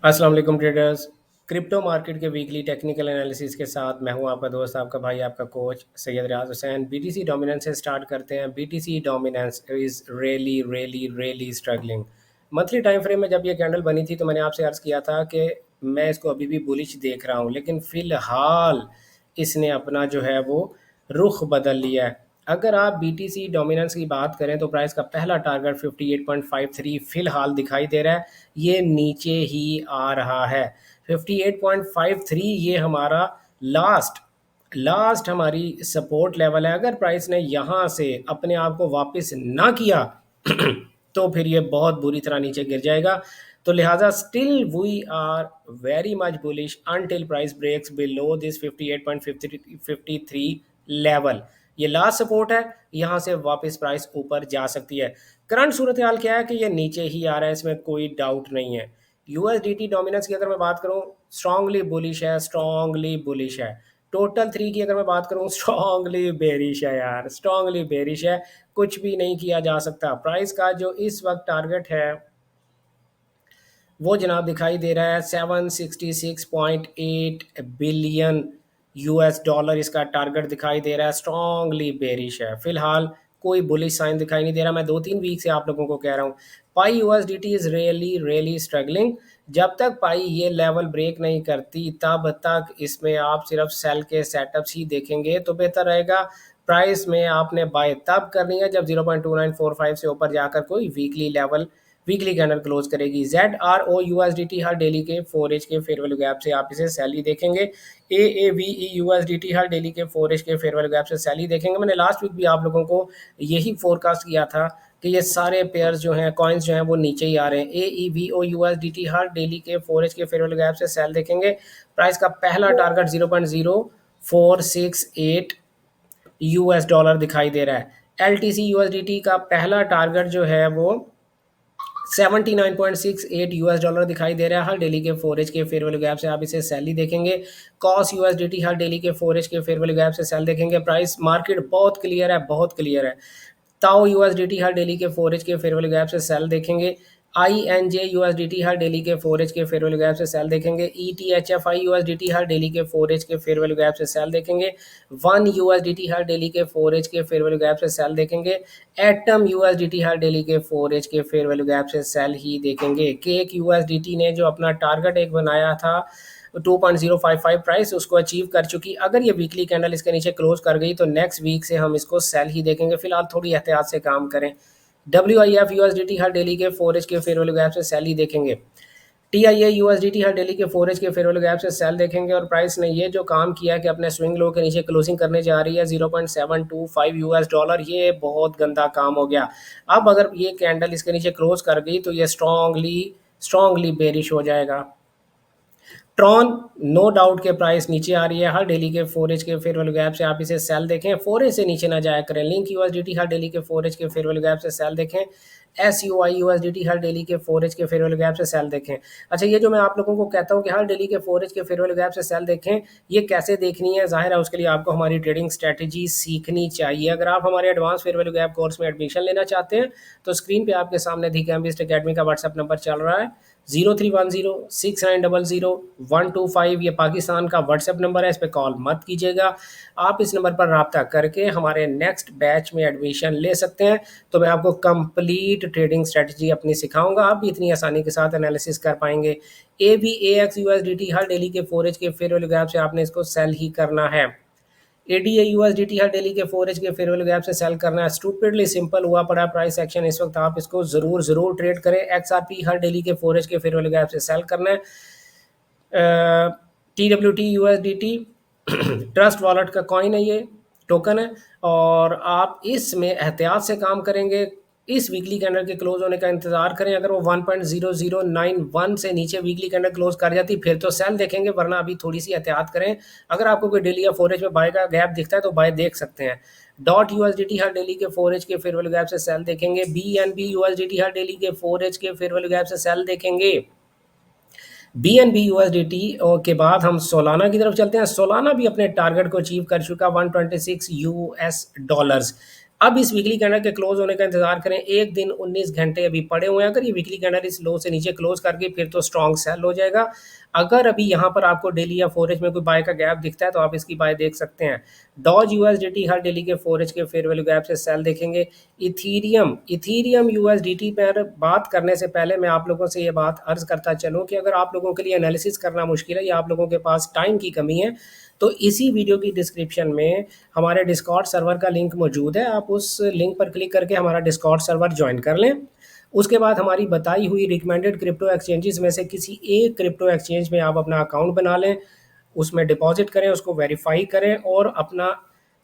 अस्सलाम वालेकुम traders. Crypto market के वीकली टेक्निकल एनालिसिस के साथ मैं हूं आपका दोस्त, आपका भाई, आपका कोच सैयद रियाज हुसैन। बीटीसी डोमिनेंस से स्टार्ट करते हैं। BTC dominance is really really really struggling. Monthly time frame में जब ये कैंडल बनी थी तो मैंने आपसे अर्ज़ किया था कि मैं इसको अभी भी बुलिश देख रहा हूं, लेकिन फ़िलहाल इसने अपना जो है वो रुख बदल लिया है। अगर आप बीटीसी डोमिनेंस की बात करें तो प्राइस का पहला टारगेट 58.53 फिलहाल दिखाई दे रहा है। ये नीचे ही आ रहा है। 58.53 ये हमारा लास्ट लास्ट हमारी सपोर्ट लेवल है। अगर प्राइस ने यहाँ से अपने आप को वापस ना किया तो फिर ये बहुत बुरी तरह नीचे गिर जाएगा। तो लिहाजा still we are very much bullish until price breaks below this 58.53 level. ये लास्ट सपोर्ट है, यहाँ से वापस प्राइस ऊपर जा सकती है। करंट सूरत हाल क्या है कि ये नीचे ही आ रहा है, इसमें कोई डाउट नहीं है। यूएसडीटी डोमिनेंस की अगर मैं बात करूं, स्ट्रांगली बुलिश है, स्ट्रांगली बुलिश है। टोटल थ्री की अगर मैं बात करूं, स्ट्रांगली बेरिश है यार, स्ट्रांगली बेरिश है। कुछ भी नहीं किया जा सकता। प्राइस का जो इस वक्त टारगेट है वो जनाब दिखाई दे रहा है 766.8 बिलियन यूएस डॉलर। इसका टारगेट दिखाई दे रहा है। स्ट्रांगली बेरिश है। फिलहाल कोई बुलिश साइन दिखाई नहीं दे रहा। मैं 2-3 वीक से आप लोगों को कह रहा हूँ Pi USDT is really really struggling. जब तक पाई ये लेवल ब्रेक नहीं करती तब तक इसमें आप सिर्फ सेल के सेटअप्स ही देखेंगे तो बेहतर रहेगा। प्राइस में आपने बाय तब करनी है जब 0.2945 से ऊपर जाकर कोई वीकली कैंडल क्लोज करेगी। Z R O U S D T हर डेली के 4H के फेयर वैल्यू गैप से आप इसे सैली देखेंगे। A V E U S D T हर डेली के 4H के फेयर वैल्यू गैप से सैली देखेंगे। मैंने लास्ट वीक भी आप लोगों को यही फोरकास्ट किया था कि ये सारे पेयर्स जो हैं, कॉइन्स जो हैं, वो नीचे ही आ रहे हैं। A E V O U S D T हर डेली के 4H के फेयर वैल्यू गैप से सेल देखेंगे। प्राइस का पहला टारगेट 0.0468 यूएस डॉलर दिखाई दे रहा है। L T C U S D T का पहला टारगेट जो है वो 79.68 यूएस डॉलर दिखाई दे रहा है। हर डेली के 4H के फेयर वैल्यू गैप से आप इसे सेल ही देखेंगे। कॉस यूएसडीटी हर डेली के 4H के फेयर वैल्यू गैप से सेल देखेंगे। प्राइस मार्केट बहुत क्लियर है, बहुत क्लियर है। ताओ यूएसडीटी हर डेली के 4H के फेयर वैल्यू गैप से सेल देखेंगे। आई एन जे यूएसडीटी हर डेली के 4H के फेयर वैल्यू गैप से सेल देखेंगे। E T H F I USDT हर डेली के 4H के फेयर वैल्यू गैप से सेल देखेंगे। वन यूएसडीटी हर डेली के 4H के फेयर वैल्यू गैप से सेल देखेंगे। एटम यूएसडीटी हर डेली के 4H के फेयर वैल्यू गैप से सेल ही देखेंगे। केक यूएसडीटी ने जो अपना टारगेट एक बनाया था 2.055 प्राइस, उसको अचीव कर चुकी। अगर ये वीकली कैंडल इसके नीचे क्लोज कर गई तो नेक्स्ट वीक से हम इसको सेल ही देखेंगे। फिलहाल थोड़ी एहतियात से काम करें। डब्ल्यू आई एफ यूएसडीटी हर डेली के 4H के फेयर वैल्यू गैप से सेल ही देखेंगे। टी आई ए यूएसडीटी हर डेली के 4H के फेयर वैल्यू गैप से सेल देखेंगे। और प्राइस ने ये जो काम किया है कि अपने स्विंग लो के नीचे क्लोजिंग करने जा रही है 0.725 यूएस डॉलर, ये बहुत गंदा काम हो गया। अब अगर ये कैंडल इसके नीचे क्लोज कर गई तो ये स्ट्रांगली स्ट्रांगली बेरिश हो जाएगा। ट्रॉन नो डाउट के प्राइस नीचे आ रही है। हर डेली के 4H के फेयर वैल्यू गैप से आप इसे सेल देखें। 4H से नीचे ना जाया करें। लिंक यूएसडीटी हर डेली के 4H के फेयर वैल्यू गैप से सेल देखें। एस यू आई यूएसडीटी हर डेली के 4H के फेयर वैल्यू गैप से सेल देखें। अच्छा, ये जो मैं आप लोगों को कहता हूँ कि हर डेली के 4H के फेयर वैल्यू गैप से सेल देखें, ये कैसे देखनी है? जाहिर है उसके लिए आपको हमारी ट्रेडिंग स्ट्रेटजी सीखनी चाहिए। अगर आप हमारे advance fair value gap course में एडमिशन लेना चाहते हैं तो स्क्रीन पे आपके सामने दी कैम्बिस्ट अकेडमी का व्हाट्सएप नंबर चल रहा है 03106900-125। ये पाकिस्तान का व्हाट्सएप नंबर है, इस पर कॉल मत कीजिएगा। आप इस नंबर पर रब्ता करके हमारे नेक्स्ट बैच में एडमिशन ले सकते हैं। तो मैं आपको कंप्लीट ट्रेडिंग स्ट्रेटजी अपनी सिखाऊंगा, आप भी इतनी आसानी के साथ एनालिसिस कर पाएंगे। A B A X U S D T हर डेली के 4H के फेयर वैल्यू गैप से आपने इसको सेल ही करना है। एडीए यूएसडीटी हर डेली के 4H के फेयर वैल्यू गैप से सेल करना है। स्टूपिडली सिंपल हुआ पड़ा प्राइस एक्शन इस वक्त, आप इसको जरूर जरूर ट्रेड करें। एक्सआरपी हर डेली के 4H के फेयर वैल्यू गैप से सेल करना है। T W T USDT trust wallet का कॉइन है, ये टोकन है। और आप इसमें एहतियात से काम करेंगे। इस वीकली कैंडल के क्लोज होने का इंतजार करें। अगर वो 1.0091 से नीचे वीकली कैंडल क्लोज कर जाती फिर तो सेल देखेंगे, वरना अभी थोड़ी सी एहतियात करें। अगर आपको कोई डेली या 4H में बाय का गैप दिखता है तो बाय देख सकते हैं। डॉट यूएसडीटी हर डेली के 4H के फेयर वैल्यू गैप से सेल देखेंगे। बी एन बी यूएसडीटी हर डेली के 4H के फेयर वैल्यू गैप से सेल देखेंगे। बी एन बी यूएसडीटी के बाद हम सोलाना की तरफ चलते हैं। सोलाना भी अपने टारगेट को अचीव कर चुका 126 यूएस डॉलर्स। अब इस वीकली कैंडल के क्लोज होने का इंतजार करें, 1 दिन 19 घंटे अभी पड़े हुए हैं। अगर ये वीकली कैंडल इस लो से नीचे क्लोज कर गई फिर तो स्ट्रॉन्ग सेल हो जाएगा। अगर अभी यहाँ पर आपको डेली या 4H में कोई बाय का गैप दिखता है तो आप इसकी बाय देख सकते हैं। डॉज यूएसडीटी हर डेली के 4H के फेयर वैल्यू गैप से सेल देखेंगे। इथीरियम यूएसडीटी पर बात करने से पहले मैं आप लोगों से ये बात अर्ज करता चलूँ कि अगर आप लोगों के लिए एनालिसिस करना मुश्किल है या आप लोगों के पास टाइम की कमी है तो इसी वीडियो की डिस्क्रिप्शन में हमारे डिस्कॉर्ड सर्वर का लिंक मौजूद है। आप उस लिंक पर क्लिक करके हमारा डिस्कॉर्ड सर्वर ज्वाइन कर लें। उसके बाद हमारी बताई हुई रिकमेंडेड क्रिप्टो एक्सचेंजेस में से किसी एक क्रिप्टो एक्सचेंज में आप अपना अकाउंट बना लें, उसमें डिपॉजिट करें, उसको वेरीफाई करें और अपना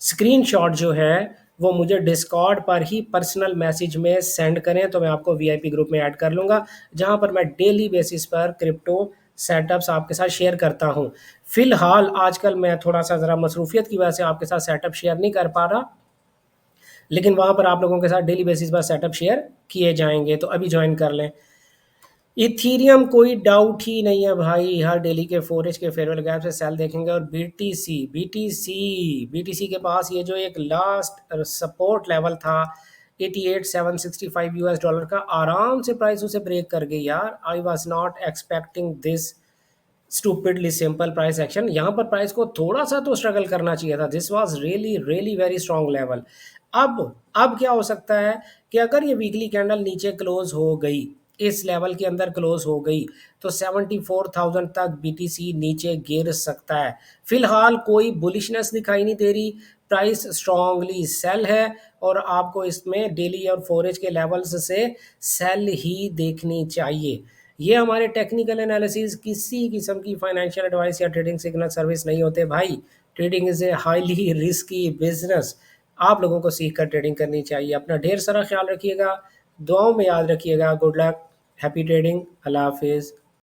स्क्रीनशॉट जो है वो मुझे डिस्कॉर्ड पर ही पर्सनल मैसेज में सेंड करें तो मैं आपको वीआईपी ग्रुप में ऐड कर लूँगा, जहाँ पर मैं डेली बेसिस पर क्रिप्टो सेटअप्स आपके साथ शेयर करता हूँ। फिलहाल आजकल मैं थोड़ा-सा ज़रा मसरूफ़ियत की वजह से आपके साथ सेटअप शेयर नहीं कर पा रहा, लेकिन वहाँ पर आप लोगों के साथ डेली बेसिस पर सेटअप शेयर किए जाएँगे, तो अभी जॉइन कर लें। इथीरियम कोई डाउट ही नहीं है भाई, हर डेली के 4H के फेयरवेल गैप से सेल देखेंगे। और बीटीसी के पास ये जो एक लास्ट सपोर्ट लेवल था 88,765 यूएस डॉलर का, आराम से प्राइस उसे ब्रेक कर गई यार। I was not expecting this stupidly simple price action. यहाँ पर प्राइस को थोड़ा सा तो स्ट्रगल करना चाहिए था। This was really really very strong level. अब क्या हो सकता है कि अगर ये वीकली कैंडल नीचे क्लोज हो गई, इस लेवल के अंदर क्लोज हो गई, तो 74,000 तक बीटीसी नीचे गिर सकता है। फिलहाल कोई बुलिशनेस दिखाई नहीं दे रही, प्राइस स्ट्रांगली सेल है और आपको इसमें डेली और 4H के लेवल्स से सेल ही देखनी चाहिए। ये हमारे टेक्निकल एनालिसिस किसी किस्म की फाइनेंशियल एडवाइस या ट्रेडिंग सिग्नल सर्विस नहीं होते भाई। Trading is a highly risky business. आप लोगों को सीख कर ट्रेडिंग करनी चाहिए। अपना ढेर सारा ख्याल रखिएगा, दुआओं में याद रखिएगा। गुड लक, हैप्पी ट्रेडिंग, अल्लाह हाफिज़।